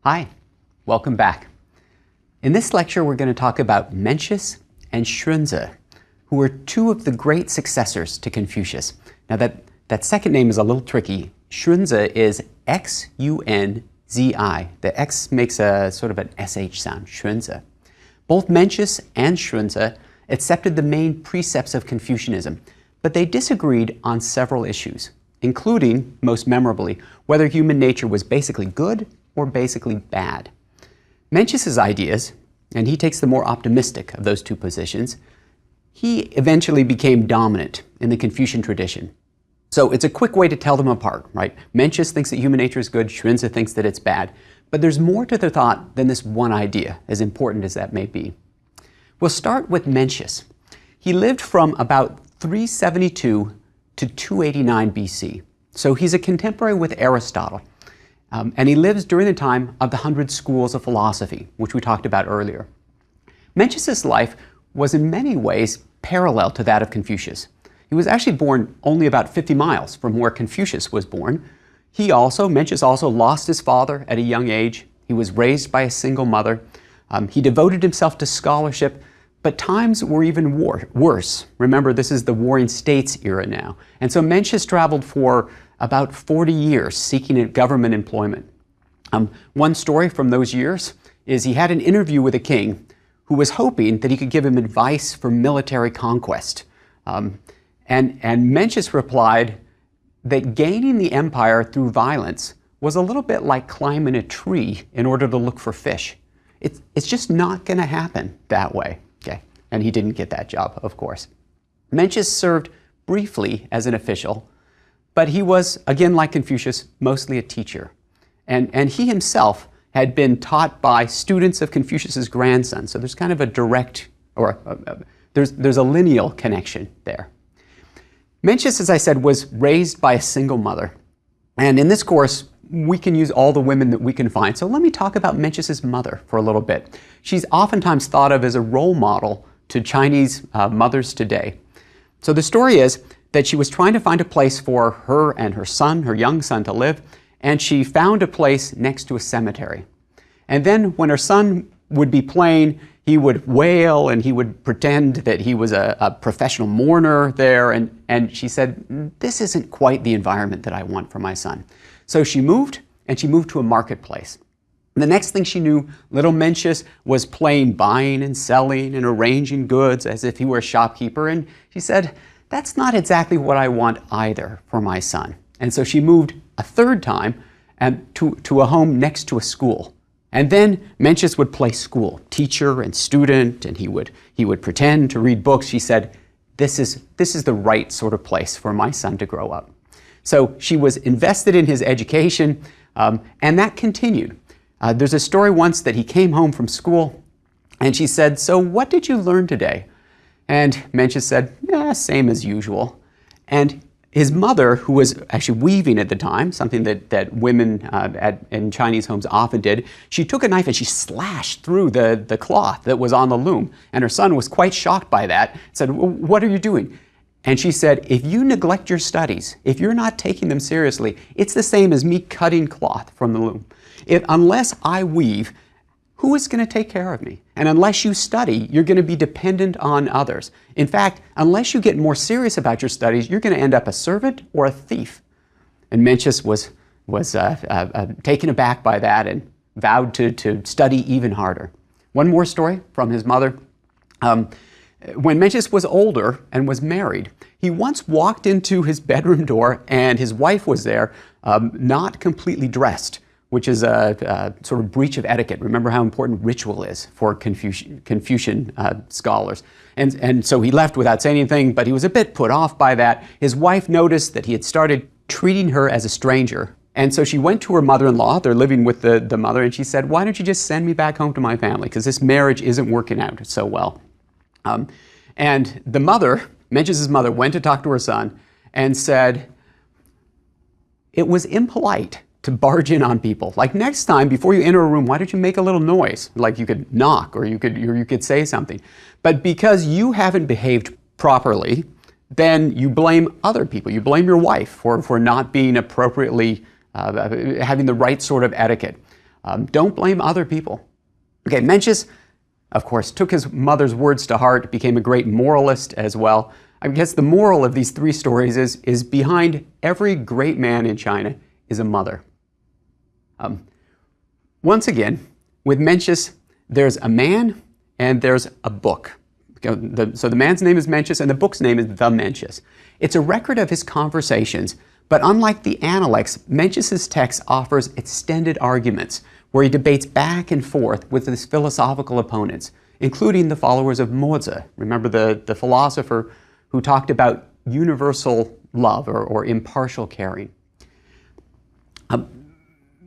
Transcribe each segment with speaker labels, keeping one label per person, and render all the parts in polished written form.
Speaker 1: Hi, welcome back. In this lecture, we're going to talk about Mencius and Xunzi, who were two of the great successors to Confucius. Now that second name is a little tricky. Xunzi is X-U-N-Z-I. The X makes a sort of an SH sound, Xunzi. Both Mencius and Xunzi accepted the main precepts of Confucianism, but they disagreed on several issues, including, most memorably, whether human nature was basically good or basically bad. Mencius's ideas, and he takes the more optimistic of those two positions, he eventually became dominant in the Confucian tradition. So it's a quick way to tell them apart, right? Mencius thinks that human nature is good, Xunzi thinks that it's bad. But there's more to the thought than this one idea, as important as that may be. We'll start with Mencius. He lived from about 372 to 289 BC. So he's a contemporary with Aristotle. And he lives during the time of the 100 schools of philosophy, which we talked about earlier. Mencius's life was in many ways parallel to that of Confucius. He was actually born only about 50 miles from where Confucius was born. Mencius also lost his father at a young age. He was raised by a single mother. He devoted himself to scholarship, but times were even worse. Remember, this is the Warring States era now. And so Mencius traveled for about 40 years seeking government employment. One story from those years is he had an interview with a king who was hoping that he could give him advice for military conquest. And Mencius replied that gaining the empire through violence was a little bit like climbing a tree in order to look for fish. It's just not going to happen that way. Okay? And he didn't get that job, of course. Mencius served briefly as an official, but he was, again like Confucius, mostly a teacher. And he himself had been taught by students of Confucius's grandson. So there's kind of a direct, there's a lineal connection there. Mencius, as I said, was raised by a single mother. And in this course, we can use all the women that we can find. So let me talk about Mencius's mother for a little bit. She's oftentimes thought of as a role model to Chinese mothers today. So the story is that she was trying to find a place for her and her son, her young son, to live, and she found a place next to a cemetery. And then when her son would be playing, he would wail and he would pretend that he was a professional mourner there, and she said, this isn't quite the environment that I want for my son. So she moved, and she moved to a marketplace. And the next thing she knew, little Mencius was playing buying and selling and arranging goods as if he were a shopkeeper, and she said, that's not exactly what I want either for my son. And so she moved a third time to a home next to a school. And then Mencius would play school, teacher and student, and he would pretend to read books. She said, this is the right sort of place for my son to grow up. So she was invested in his education, and that continued. There's a story once that he came home from school, and she said, so what did you learn today? And Mencius said, same as usual. And his mother, who was actually weaving at the time, something that women in Chinese homes often did, she took a knife and she slashed through the cloth that was on the loom. And her son was quite shocked by that, said, what are you doing? And she said, if you neglect your studies, if you're not taking them seriously, it's the same as me cutting cloth from the loom. Unless I weave, who is going to take care of me? And unless you study, you're going to be dependent on others. In fact, unless you get more serious about your studies, you're going to end up a servant or a thief. And Mencius was taken aback by that and vowed to study even harder. One more story from his mother. When Mencius was older and was married, he once walked into his bedroom door and his wife was there, not completely dressed, which is a sort of breach of etiquette. Remember how important ritual is for Confucian scholars. And so he left without saying anything, but he was a bit put off by that. His wife noticed that he had started treating her as a stranger. And so she went to her mother-in-law, they're living with the mother, and she said, why don't you just send me back home to my family, because this marriage isn't working out so well. And the mother, Mencius's mother, went to talk to her son and said, it was impolite to barge in on people. Like next time, before you enter a room, why don't you make a little noise? Like you could knock or you could say something. But because you haven't behaved properly, then you blame other people. You blame your wife for not being appropriately, having the right sort of etiquette. Don't blame other people. Okay, Mencius, of course, took his mother's words to heart, became a great moralist as well. I guess the moral of these three stories is behind every great man in China is a mother. Once again, with Mencius, there's a man and there's a book. So the man's name is Mencius and the book's name is The Mencius. It's a record of his conversations, but unlike the Analects, Mencius's text offers extended arguments where he debates back and forth with his philosophical opponents, including the followers of Mozi. Remember the philosopher who talked about universal love or impartial caring.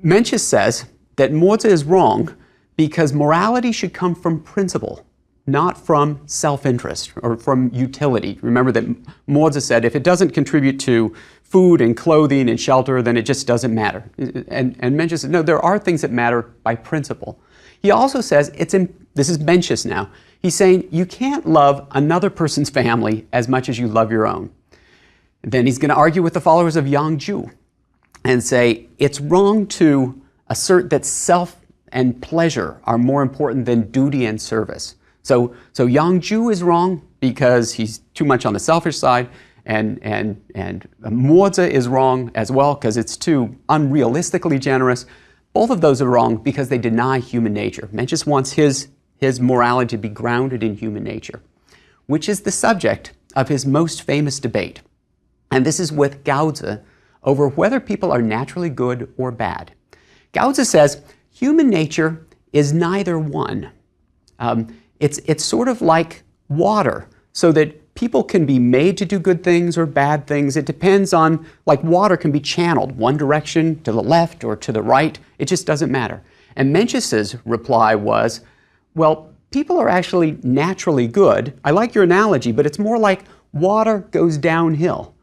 Speaker 1: Mencius says that Mozi is wrong because morality should come from principle, not from self-interest or from utility. Remember that Mozi said if it doesn't contribute to food and clothing and shelter, then it just doesn't matter. And Mencius said, no, there are things that matter by principle. He also says, this is Mencius now, he's saying you can't love another person's family as much as you love your own. Then he's going to argue with the followers of Xunzi and say it's wrong to assert that self and pleasure are more important than duty and service. So Xunzi is wrong because he's too much on the selfish side, and Mozi is wrong as well because it's too unrealistically generous. Both of those are wrong because they deny human nature. Mencius wants his morality to be grounded in human nature, which is the subject of his most famous debate. And this is with Xunzi over whether people are naturally good or bad. Xunzi says human nature is neither one. It's sort of like water, so that people can be made to do good things or bad things. It depends on, like water can be channeled one direction to the left or to the right. It just doesn't matter. And Mencius's reply was, well, people are actually naturally good. I like your analogy, but it's more like water goes downhill,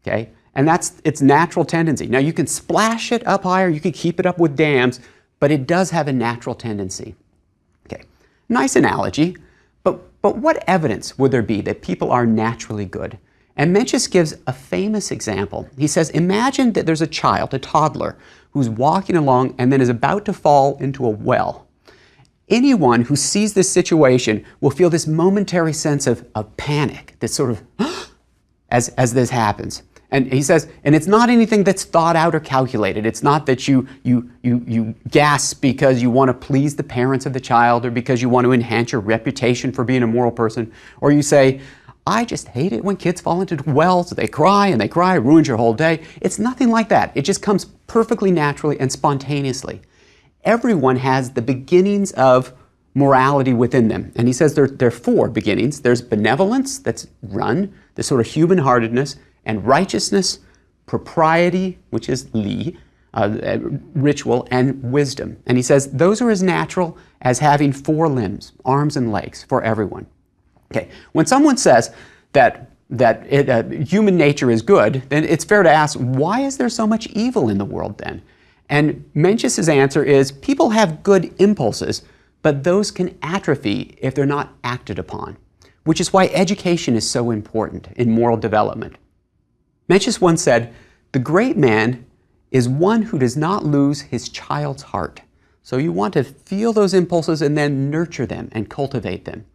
Speaker 1: okay? And that's its natural tendency. Now, you can splash it up higher, you can keep it up with dams, but it does have a natural tendency. Okay, nice analogy, but what evidence would there be that people are naturally good? And Mencius gives a famous example. He says, imagine that there's a child, a toddler, who's walking along and then is about to fall into a well. Anyone who sees this situation will feel this momentary sense of panic, this sort of, as this happens. And he says, and it's not anything that's thought out or calculated. It's not that you gasp because you want to please the parents of the child or because you want to enhance your reputation for being a moral person. Or you say, I just hate it when kids fall into wells. They cry and they cry, it ruins your whole day. It's nothing like that. It just comes perfectly naturally and spontaneously. Everyone has the beginnings of morality within them. And he says there are four beginnings. There's benevolence, that's run, this sort of human-heartedness, and righteousness, propriety, which is li, ritual, and wisdom. And he says those are as natural as having four limbs, arms and legs, for everyone. Okay, when someone says that human nature is good, then it's fair to ask, why is there so much evil in the world then? And Mencius's answer is, people have good impulses, but those can atrophy if they're not acted upon, which is why education is so important in moral development. Mencius once said, the great man is one who does not lose his child's heart. So you want to feel those impulses and then nurture them and cultivate them.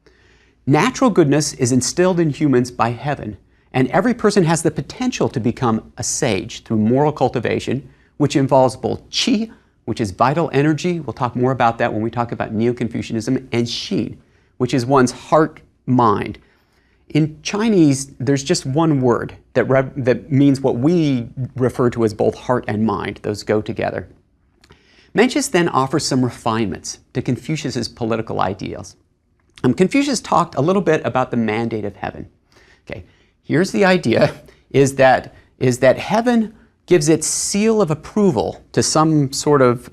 Speaker 1: Natural goodness is instilled in humans by heaven, and every person has the potential to become a sage through moral cultivation, which involves both qi, which is vital energy. We'll talk more about that when we talk about Neo-Confucianism, and xin, which is one's heart-mind. In Chinese, there's just one word that means what we refer to as both heart and mind. Those go together. Mencius then offers some refinements to Confucius's political ideals. Confucius talked a little bit about the mandate of heaven. Okay, here's the idea, is that heaven gives its seal of approval to some sort of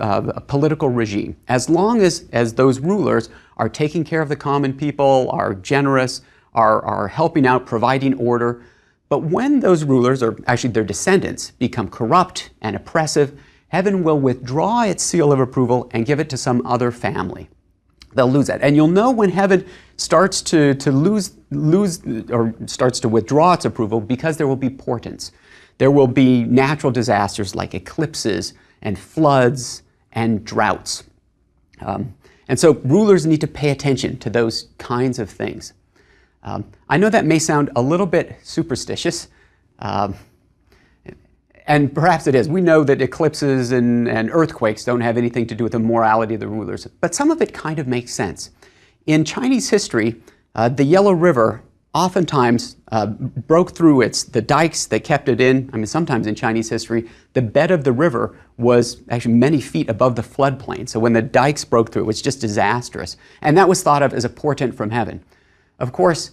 Speaker 1: political regime, as long as those rulers are taking care of the common people, are generous, are helping out, providing order. But when those rulers, or actually their descendants, become corrupt and oppressive, heaven will withdraw its seal of approval and give it to some other family. They'll lose that. And you'll know when heaven starts to lose or starts to withdraw its approval, because there will be portents. There will be natural disasters like eclipses and floods and droughts. And so rulers need to pay attention to those kinds of things. I know that may sound a little bit superstitious, and perhaps it is. We know that eclipses and earthquakes don't have anything to do with the morality of the rulers, but some of it kind of makes sense. In Chinese history, the Yellow River oftentimes broke through the dikes that kept it in. I mean, sometimes in Chinese history, the bed of the river was actually many feet above the floodplain. So when the dikes broke through, it was just disastrous. And that was thought of as a portent from heaven. Of course,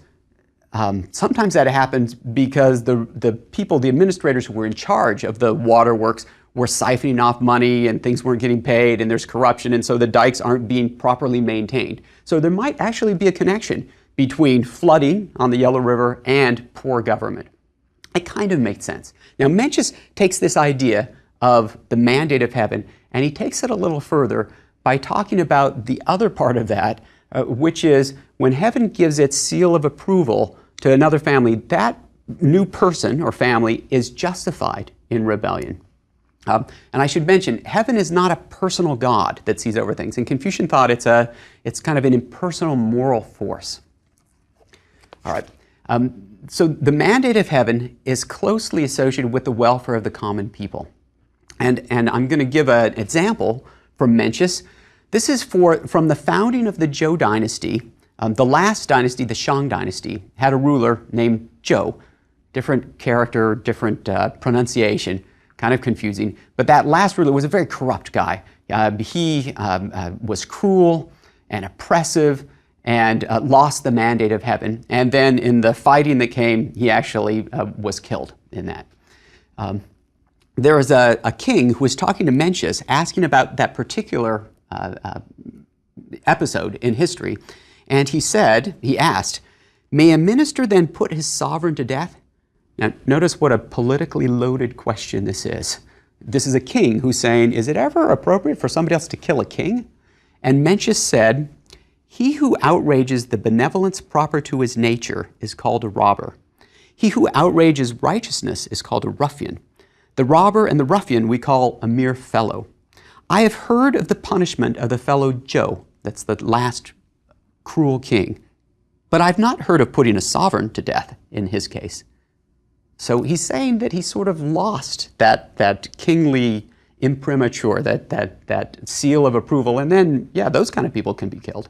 Speaker 1: sometimes that happened because the people, the administrators who were in charge of the waterworks were siphoning off money and things weren't getting paid and there's corruption, and so the dikes aren't being properly maintained. So there might actually be a connection between flooding on the Yellow River and poor government. It kind of makes sense. Now, Mencius takes this idea of the mandate of heaven and he takes it a little further by talking about the other part of that, which is when heaven gives its seal of approval to another family, that new person or family is justified in rebellion. And I should mention, heaven is not a personal God that sees over things. In Confucian thought, it's kind of an impersonal moral force. All right. So the mandate of heaven is closely associated with the welfare of the common people. And I'm going to give an example from Mencius. This is from the founding of the Zhou dynasty. The last dynasty, the Shang dynasty, had a ruler named Zhou. Different character, different pronunciation, kind of confusing. But that last ruler was a very corrupt guy. He was cruel and oppressive and lost the mandate of heaven. And then in the fighting that came, he actually was killed in that. There was a king who was talking to Mencius, asking about that particular episode in history. And he asked, "May a minister then put his sovereign to death?" Now, notice what a politically loaded question this is. This is a king who's saying, is it ever appropriate for somebody else to kill a king? And Mencius said, "He who outrages the benevolence proper to his nature is called a robber. He who outrages righteousness is called a ruffian. The robber and the ruffian we call a mere fellow. I have heard of the punishment of the fellow Zhou," that's the last cruel king, "but I've not heard of putting a sovereign to death in his case." So he's saying that he sort of lost that kingly imprimatur, that seal of approval, and then, yeah, those kind of people can be killed.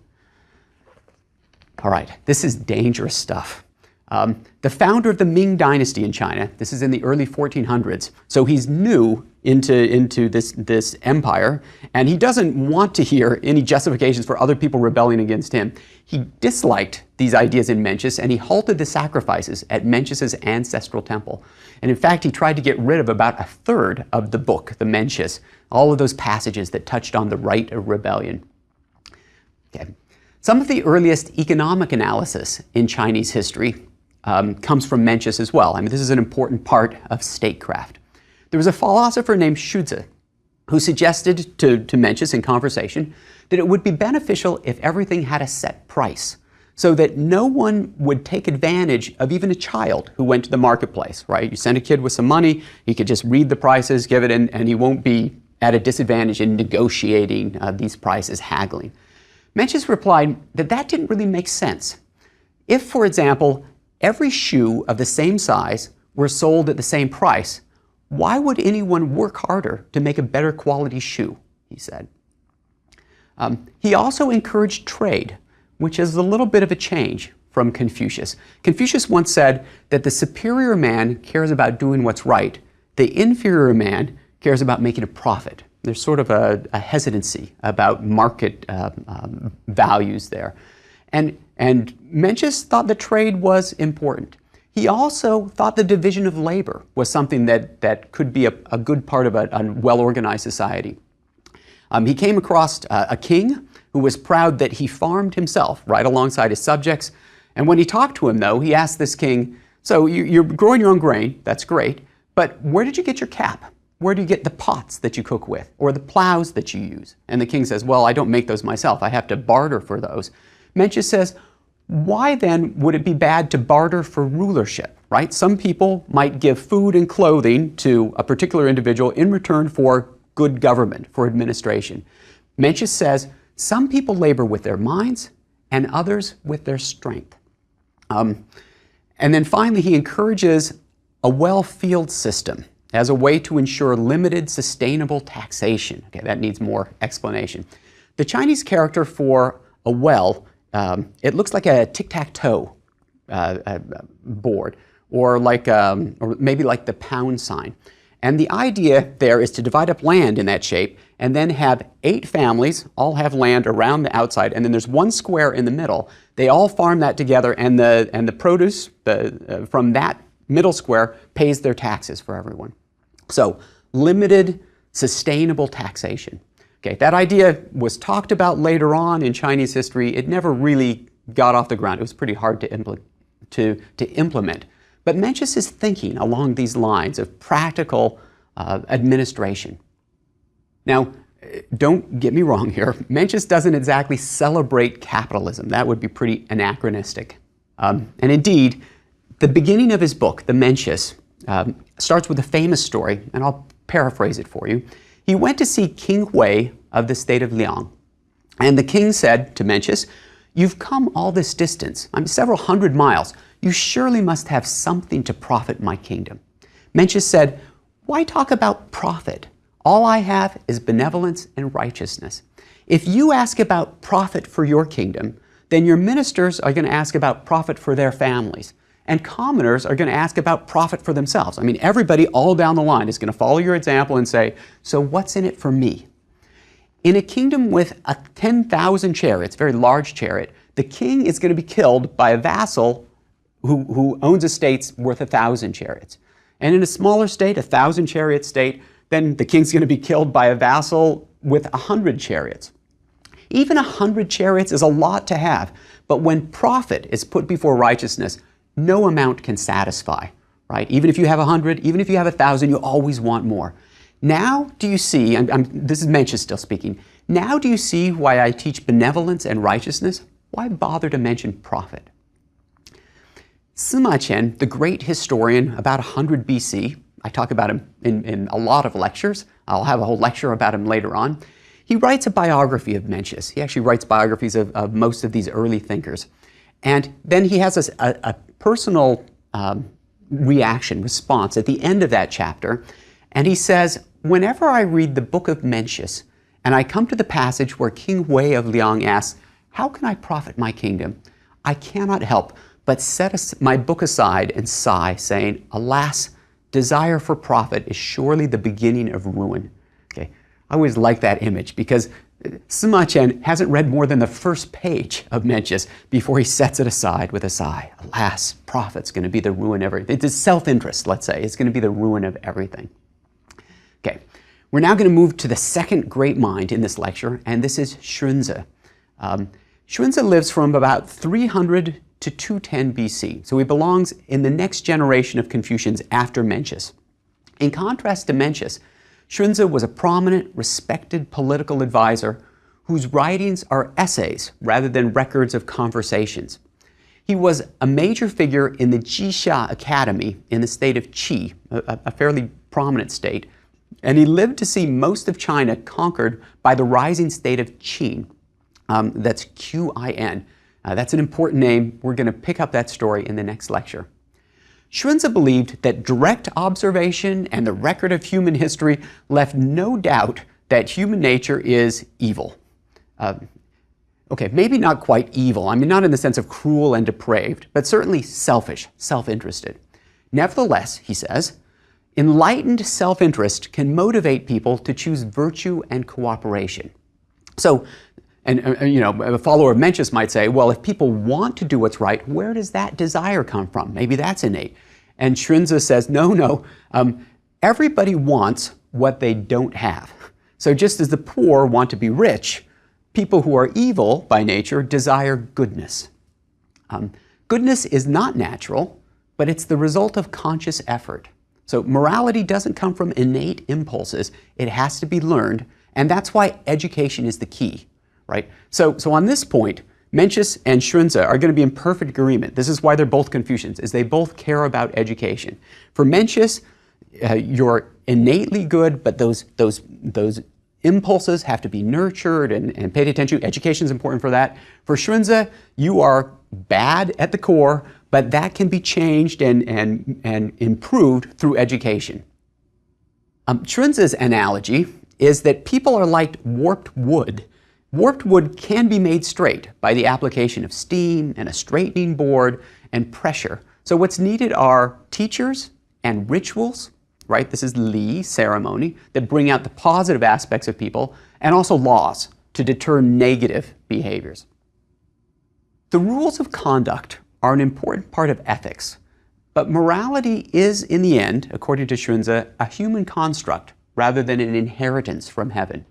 Speaker 1: All right, this is dangerous stuff. The founder of the Ming dynasty in China, this is in the early 1400s, so he's new into this empire, and he doesn't want to hear any justifications for other people rebelling against him. He disliked these ideas in Mencius, and he halted the sacrifices at Mencius's ancestral temple. And in fact, he tried to get rid of about a third of the book, the Mencius, all of those passages that touched on the right of rebellion. Okay. Some of the earliest economic analysis in Chinese history comes from Mencius as well. I mean, this is an important part of statecraft. There was a philosopher named Xunzi who suggested to Mencius in conversation that it would be beneficial if everything had a set price so that no one would take advantage of even a child who went to the marketplace, right? You send a kid with some money, he could just read the prices, give it in, and he won't be at a disadvantage in negotiating these prices, haggling. Mencius replied that that didn't really make sense. If, for example, every shoe of the same size were sold at the same price, why would anyone work harder to make a better quality shoe, he said. He also encouraged trade, which is a little bit of a change from Confucius. Confucius once said that the superior man cares about doing what's right, the inferior man cares about making a profit. There's sort of a hesitancy about market values there. And Mencius thought that trade was important. He also thought the division of labor was something that could be a good part of a well-organized society. He came across a king who was proud that he farmed himself right alongside his subjects. And when he talked to him, though, he asked this king, "So you're growing your own grain, that's great, but where did you get your cap? Where do you get the pots that you cook with, or the plows that you use?" And the king says, "Well, I don't make those myself. I have to barter for those." Mencius says, why then would it be bad to barter for rulership, right? Some people might give food and clothing to a particular individual in return for good government, for administration. Mencius says, some people labor with their minds and others with their strength. And then finally, he encourages a well-field system as a way to ensure limited, sustainable taxation. Okay, that needs more explanation. The Chinese character for a well, it looks like a tic-tac-toe board, or maybe like the pound sign. And the idea there is to divide up land in that shape and then have 8 families all have land around the outside, and then there's one square in the middle. They all farm that together, and the produce from that middle square pays their taxes for everyone. So limited, sustainable taxation. Okay, that idea was talked about later on in Chinese history. It never really got off the ground. It was pretty hard to implement. But Mencius is thinking along these lines of practical administration. Now, don't get me wrong here. Mencius doesn't exactly celebrate capitalism. That would be pretty anachronistic. And indeed, the beginning of his book, the Mencius, starts with a famous story, and I'll paraphrase it for you. He went to see King Hui of the state of Liang, and the king said to Mencius, "You've come all this distance, several hundred miles. You surely must have something to profit my kingdom." Mencius said, "Why talk about profit? All I have is benevolence and righteousness. If you ask about profit for your kingdom, then your ministers are going to ask about profit for their families. And commoners are going to ask about profit for themselves. Everybody all down the line is going to follow your example and say, so what's in it for me?" In a kingdom with 10,000 chariots, very large chariot, the king is going to be killed by a vassal who owns estates worth 1,000 chariots. And in a smaller state, 1,000 chariot state, then the king's going to be killed by a vassal with 100 chariots. Even 100 chariots is a lot to have, but when profit is put before righteousness, no amount can satisfy, right? Even if you have 100, even if you have 1,000, you always want more. Now do you see, this is Mencius still speaking, now do you see why I teach benevolence and righteousness? Why bother to mention profit? Sima Qian, the great historian, about 100 BC, I talk about him in a lot of lectures. I'll have a whole lecture about him later on. He writes a biography of Mencius. He actually writes biographies of most of these early thinkers. And then he has a personal response at the end of that chapter. And he says, whenever I read the book of Mencius, and I come to the passage where King Hui of Liang asks, "How can I profit my kingdom?" I cannot help but set my book aside and sigh, saying, "Alas, desire for profit is surely the beginning of ruin." Okay, I always like that image because Sima Qian hasn't read more than the first page of Mencius before he sets it aside with a sigh. Alas, profit's going to be the ruin of everything. It's self-interest, let's say. It's going to be the ruin of everything. Okay, we're now going to move to the second great mind in this lecture, and this is Xunzi. Xunzi lives from about 300 to 210 BC, so he belongs in the next generation of Confucians after Mencius. In contrast to Mencius, Xunzi was a prominent, respected political advisor whose writings are essays rather than records of conversations. He was a major figure in the Jixia Academy in the state of Qi, a fairly prominent state, and he lived to see most of China conquered by the rising state of Qin. That's Qin. That's an important name. We're going to pick up that story in the next lecture. Xunzi believed that direct observation and the record of human history left no doubt that human nature is evil. Okay, maybe not quite evil. Not in the sense of cruel and depraved, but certainly selfish, self-interested. Nevertheless, he says, enlightened self-interest can motivate people to choose virtue and cooperation. So, a follower of Mencius might say, well, if people want to do what's right, where does that desire come from? Maybe that's innate. And Xunzi says, no, everybody wants what they don't have. So just as the poor want to be rich, people who are evil by nature desire goodness. Goodness is not natural, but it's the result of conscious effort. So morality doesn't come from innate impulses. It has to be learned, and that's why education is the key. Right? So on this point, Mencius and Xunzi are going to be in perfect agreement. This is why they're both Confucians, is they both care about education. For Mencius, you're innately good, but those impulses have to be nurtured and paid attention to. Education is important for that. For Xunzi, you are bad at the core, but that can be changed and improved through education. Xunzi's analogy is that people are like warped wood. Warped wood can be made straight by the application of steam and a straightening board and pressure. So what's needed are teachers and rituals, right? This is Li, ceremony, that bring out the positive aspects of people, and also laws to deter negative behaviors. The rules of conduct are an important part of ethics, but morality is, in the end, according to Xunzi, a human construct rather than an inheritance from heaven.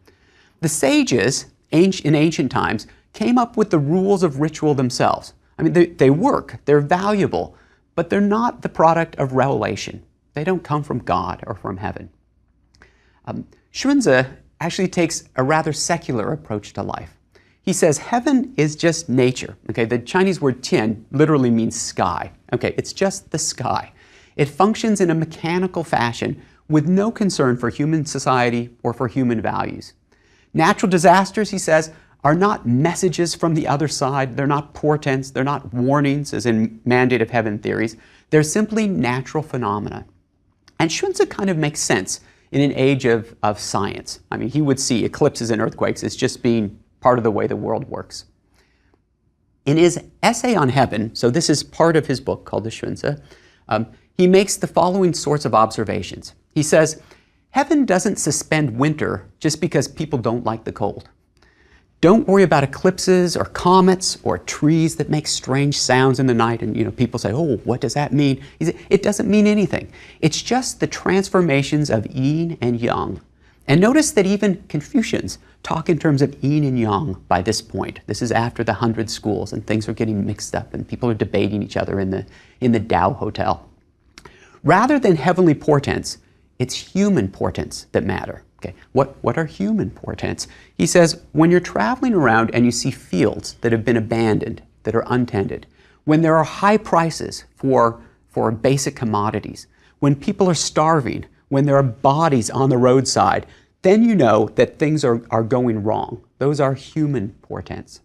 Speaker 1: The sages, in ancient times, came up with the rules of ritual themselves. I mean, they work, they're valuable, but they're not the product of revelation. They don't come from God or from heaven. Xunzi actually takes a rather secular approach to life. He says heaven is just nature. Okay, the Chinese word tian literally means sky. Okay, it's just the sky. It functions in a mechanical fashion with no concern for human society or for human values. Natural disasters, he says, are not messages from the other side. They're not portents. They're not warnings, as in mandate of heaven theories. They're simply natural phenomena. And Xunzi kind of makes sense in an age of science. I mean, he would see eclipses and earthquakes as just being part of the way the world works. In his essay on heaven, so this is part of his book called the Xunzi, he makes the following sorts of observations. He says, heaven doesn't suspend winter just because people don't like the cold. Don't worry about eclipses or comets or trees that make strange sounds in the night and people say, oh, what does that mean? He said, it doesn't mean anything. It's just the transformations of yin and yang. And notice that even Confucians talk in terms of yin and yang by this point. This is after the 100 schools and things are getting mixed up and people are debating each other in the Tao Hotel. Rather than heavenly portents, it's human portents that matter. Okay, what are human portents? He says, when you're traveling around and you see fields that have been abandoned, that are untended, when there are high prices for basic commodities, when people are starving, when there are bodies on the roadside, then you know that things are going wrong. Those are human portents.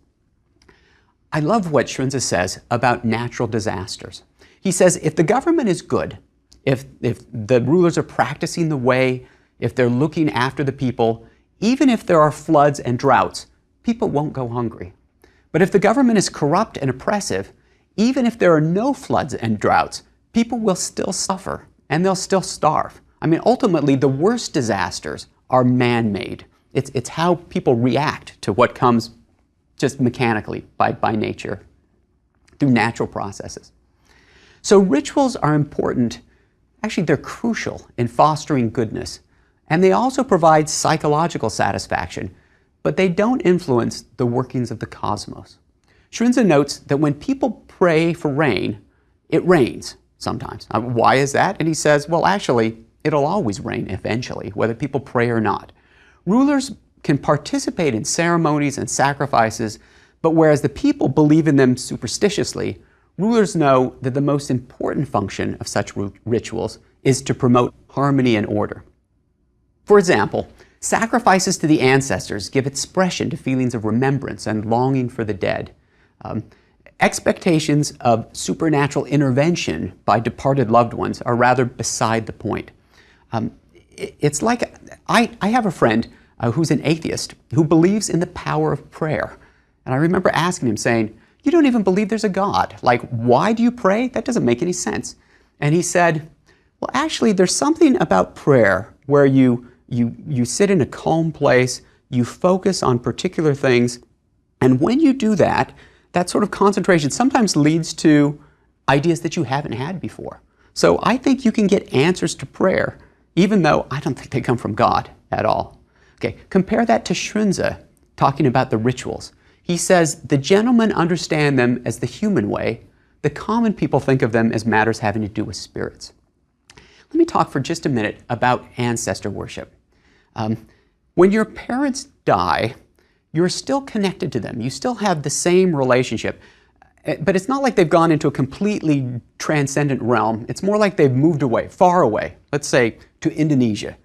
Speaker 1: I love what Xunzi says about natural disasters. He says, if the government is good, if the rulers are practicing the way, if they're looking after the people, even if there are floods and droughts, people won't go hungry. But if the government is corrupt and oppressive, even if there are no floods and droughts, people will still suffer and they'll still starve. I mean, ultimately, the worst disasters are man-made. It's how people react to what comes just mechanically by nature through natural processes. So rituals are important. Actually, they're crucial in fostering goodness. And they also provide psychological satisfaction, but they don't influence the workings of the cosmos. Xunzi notes that when people pray for rain, it rains sometimes. Why is that? And he says, well, actually, it'll always rain eventually, whether people pray or not. Rulers can participate in ceremonies and sacrifices, but whereas the people believe in them superstitiously, rulers know that the most important function of such rituals is to promote harmony and order. For example, sacrifices to the ancestors give expression to feelings of remembrance and longing for the dead. Expectations of supernatural intervention by departed loved ones are rather beside the point. It's like, I have a friend who's an atheist who believes in the power of prayer. And I remember asking him, saying, you don't even believe there's a God. Like, why do you pray? That doesn't make any sense. And he said, well, actually, there's something about prayer where you sit in a calm place, you focus on particular things, and when you do that, that sort of concentration sometimes leads to ideas that you haven't had before. So I think you can get answers to prayer, even though I don't think they come from God at all. Okay, compare that to Xunzi talking about the rituals. He says, the gentlemen understand them as the human way. The common people think of them as matters having to do with spirits. Let me talk for just a minute about ancestor worship. When your parents die, you're still connected to them. You still have the same relationship. But it's not like they've gone into a completely transcendent realm. It's more like they've moved away, far away, let's say to Indonesia.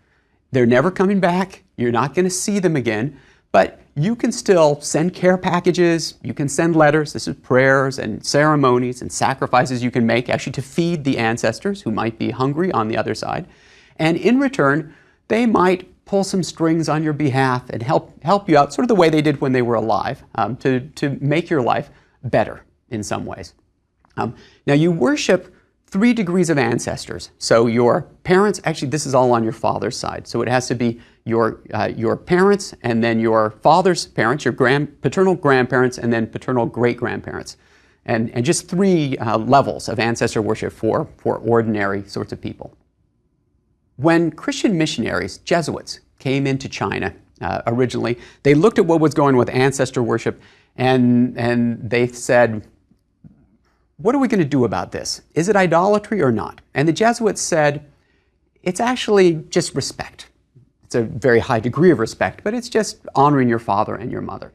Speaker 1: They're never coming back. You're not going to see them again. But you can still send care packages. You can send letters. This is prayers and ceremonies and sacrifices you can make actually to feed the ancestors who might be hungry on the other side. And in return, they might pull some strings on your behalf and help you out, sort of the way they did when they were alive, to make your life better in some ways. Now you worship 3 degrees of ancestors. So your parents, actually this is all on your father's side. So it has to be your parents and then your father's parents, your paternal grandparents and then paternal great-grandparents. And just 3 levels of ancestor worship for ordinary sorts of people. When Christian missionaries, Jesuits, came into China originally, they looked at what was going on with ancestor worship and they said, what are we going to do about this? Is it idolatry or not? And the Jesuits said, it's actually just respect. It's a very high degree of respect, but it's just honoring your father and your mother.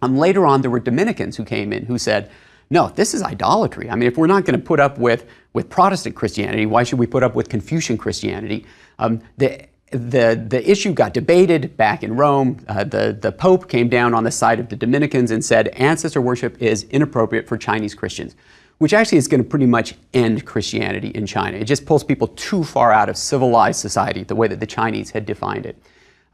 Speaker 1: Later on, there were Dominicans who came in who said, no, this is idolatry. I mean, if we're not going to put up with Protestant Christianity, why should we put up with Confucian Christianity? The issue got debated back in Rome. The Pope came down on the side of the Dominicans and said ancestor worship is inappropriate for Chinese Christians, which actually is going to pretty much end Christianity in China. It just pulls people too far out of civilized society, the way that the Chinese had defined it.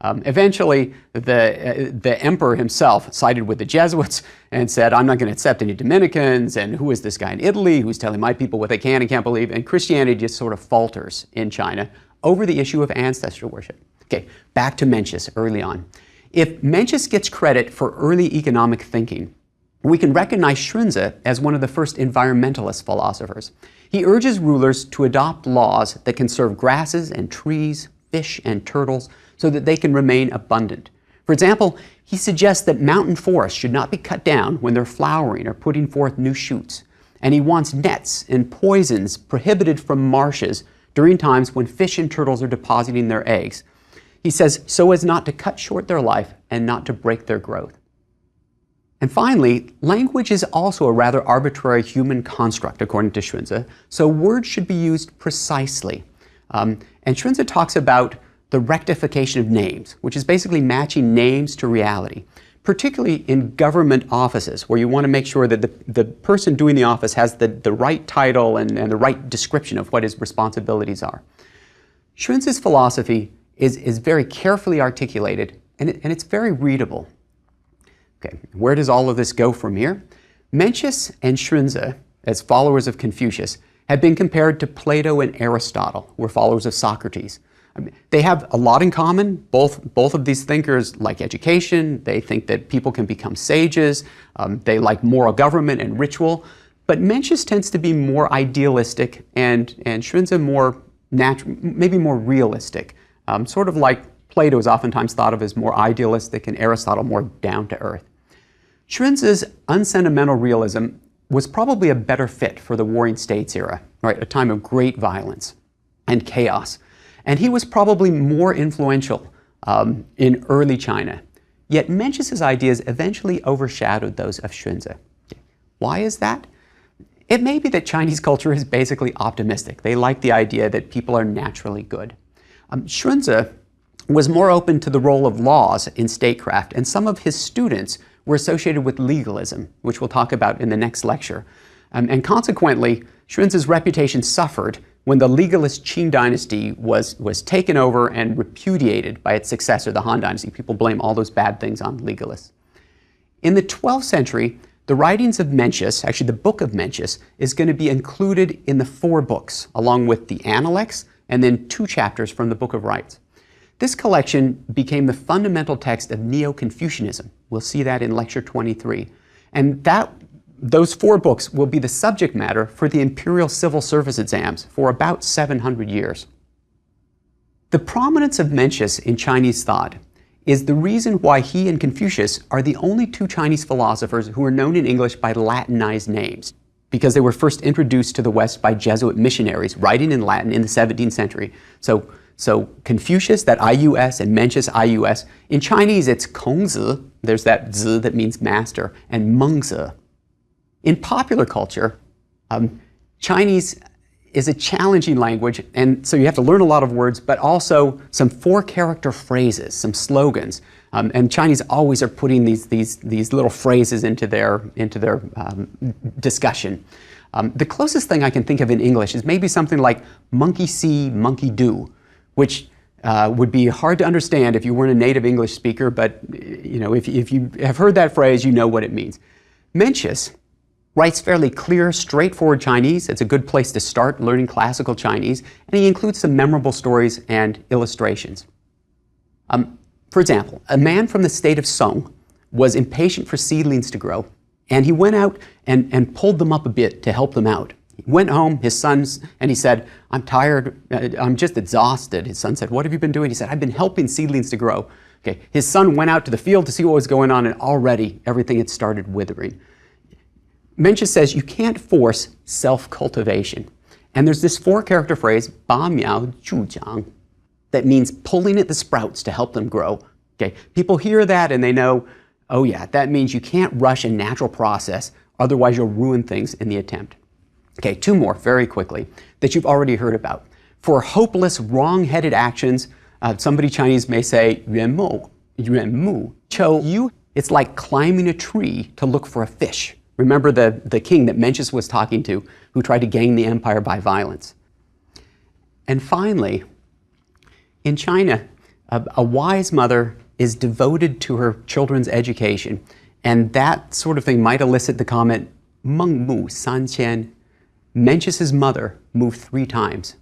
Speaker 1: Eventually, the emperor himself sided with the Jesuits and said, I'm not going to accept any Dominicans, and who is this guy in Italy who's telling my people what they can and can't believe? And Christianity just sort of falters in China over the issue of ancestor worship. Okay, back to Mencius early on. If Mencius gets credit for early economic thinking, we can recognize Xunzi as one of the first environmentalist philosophers. He urges rulers to adopt laws that conserve grasses and trees, fish and turtles, so that they can remain abundant. For example, he suggests that mountain forests should not be cut down when they're flowering or putting forth new shoots. And he wants nets and poisons prohibited from marshes during times when fish and turtles are depositing their eggs. He says, so as not to cut short their life and not to break their growth. And finally, language is also a rather arbitrary human construct, according to Xunzi, so words should be used precisely. And Xunzi talks about the rectification of names, which is basically matching names to reality, particularly in government offices, where you want to make sure that the person doing the office has the right title and the right description of what his responsibilities are. Xunzi's philosophy is very carefully articulated, and it's very readable. Okay, where does all of this go from here? Mencius and Xunzi, as followers of Confucius, have been compared to Plato and Aristotle, who were followers of Socrates. I mean, they have a lot in common. Both of these thinkers like education. They think that people can become sages. They like moral government and ritual. But Mencius tends to be more idealistic, and Xunzi more natural, maybe more realistic. Sort of like Plato is oftentimes thought of as more idealistic and Aristotle more down to earth. Xunzi's unsentimental realism was probably a better fit for the Warring States era, right? A time of great violence and chaos. And he was probably more influential in early China. Yet Mencius's ideas eventually overshadowed those of Xunzi. Why is that? It may be that Chinese culture is basically optimistic. They like the idea that people are naturally good. Xunzi was more open to the role of laws in statecraft, and some of his students were associated with legalism, which we'll talk about in the next lecture. And consequently, Xunzi's reputation suffered when the legalist Qing dynasty was taken over and repudiated by its successor, the Han dynasty. People blame all those bad things on legalists. In the 12th century, the writings of Mencius, actually the book of Mencius, is going to be included in the 4 books, along with the Analects and then 2 chapters from the Book of Rites. This collection became the fundamental text of Neo-Confucianism. We'll see that in lecture 23. And those 4 books will be the subject matter for the imperial civil service exams for about 700 years. The prominence of Mencius in Chinese thought is the reason why he and Confucius are the only 2 Chinese philosophers who are known in English by Latinized names, because they were first introduced to the West by Jesuit missionaries writing in Latin in the 17th century. So Confucius, that I-U-S, and Mencius, I-U-S. In Chinese, it's Kongzi, there's that zi that means master, and Mengzi. In popular culture, Chinese is a challenging language, and so you have to learn a lot of words, but also some four-character phrases, some slogans. And Chinese always are putting these little phrases into their discussion. The closest thing I can think of in English is maybe something like monkey see, monkey do, which would be hard to understand if you weren't a native English speaker, but if you have heard that phrase, you know what it means. Mencius writes fairly clear, straightforward Chinese. It's a good place to start learning classical Chinese, and he includes some memorable stories and illustrations. For example, a man from the state of Song was impatient for seedlings to grow, and he went out and pulled them up a bit to help them out. He went home, his sons, and he said, "I'm tired, I'm just exhausted." His son said, "What have you been doing?" He said, "I've been helping seedlings to grow." Okay. His son went out to the field to see what was going on, and already everything had started withering. Mencius says you can't force self-cultivation. And there's this four-character phrase, ba miao zhu jiang, that means pulling at the sprouts to help them grow. Okay. People hear that and they know, oh yeah, that means you can't rush a natural process, otherwise you'll ruin things in the attempt. Okay, two more very quickly that you've already heard about. For hopeless, wrong-headed actions, somebody Chinese may say, 缘木, cho yu. It's like climbing a tree to look for a fish. Remember the king that Mencius was talking to, who tried to gain the empire by violence. And finally, in China, a wise mother is devoted to her children's education, and that sort of thing might elicit the comment, 孟母三迁. Mencius's mother moved 3 times.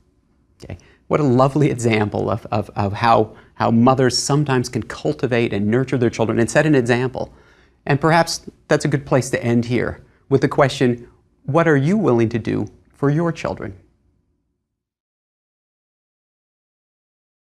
Speaker 1: Okay. What a lovely example of how mothers sometimes can cultivate and nurture their children and set an example. And perhaps that's a good place to end here with the question, what are you willing to do for your children?